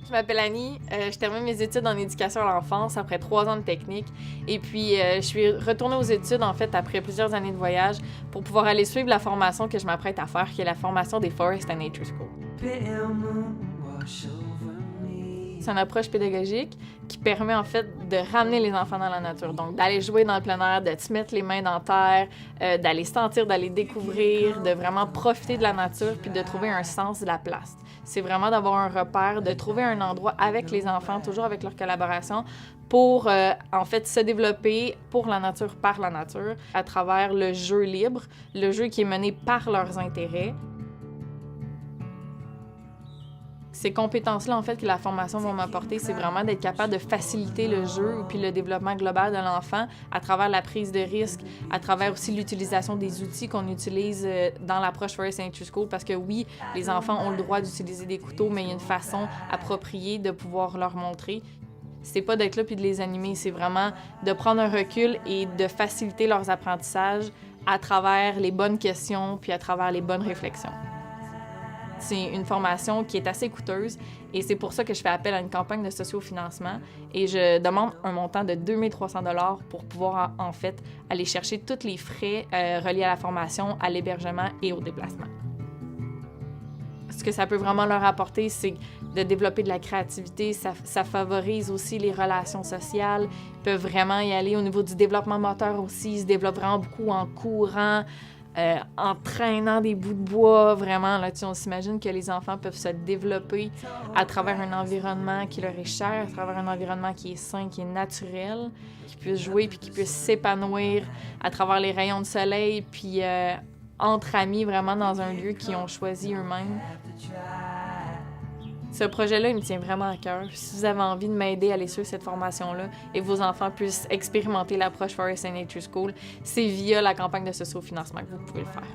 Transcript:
Je m'appelle Annie, je termine mes études en éducation à l'enfance après 3 ans de technique et puis je suis retournée aux études en fait après plusieurs années de voyage pour pouvoir aller suivre la formation que je m'apprête à faire qui est la formation des Forest and Nature School. C'est une approche pédagogique qui permet en fait de ramener les enfants dans la nature. Donc d'aller jouer dans le plein air, de se mettre les mains dans terre, d'aller sentir, d'aller découvrir, de vraiment profiter de la nature puis de trouver un sens de la place. C'est vraiment d'avoir un repère, de trouver un endroit avec les enfants, toujours avec leur collaboration, pour en fait se développer pour la nature, par la nature, à travers le jeu libre, le jeu qui est mené par leurs intérêts. Ces compétences-là, en fait, que la formation va m'apporter, c'est vraiment d'être capable de faciliter le jeu puis le développement global de l'enfant à travers la prise de risque, à travers aussi l'utilisation des outils qu'on utilise dans l'approche Forest and Nature School, parce que oui, les enfants ont le droit d'utiliser des couteaux, mais il y a une façon appropriée de pouvoir leur montrer. C'est pas d'être là puis de les animer, c'est vraiment de prendre un recul et de faciliter leurs apprentissages à travers les bonnes questions puis à travers les bonnes réflexions. C'est une formation qui est assez coûteuse et c'est pour ça que je fais appel à une campagne de sociofinancement et je demande un montant de 2300 $ pour pouvoir en fait aller chercher tous les frais reliés à la formation, à l'hébergement et au déplacement. Ce que ça peut vraiment leur apporter, c'est de développer de la créativité, ça favorise aussi les relations sociales, ils peuvent vraiment y aller au niveau du développement moteur aussi, ils se développent vraiment beaucoup en courant, en traînant des bouts de bois, vraiment, là, on s'imagine que les enfants peuvent se développer à travers un environnement qui leur est cher, à travers un environnement qui est sain, qui est naturel, qu'ils puissent jouer puis qu'ils puissent s'épanouir à travers les rayons de soleil, puis entre amis, vraiment dans un lieu qu'ils ont choisi eux-mêmes. Ce projet-là, il me tient vraiment à cœur. Si vous avez envie de m'aider à aller suivre cette formation-là et que vos enfants puissent expérimenter l'approche Forest and Nature School, c'est via la campagne de sociofinancement que vous pouvez le faire.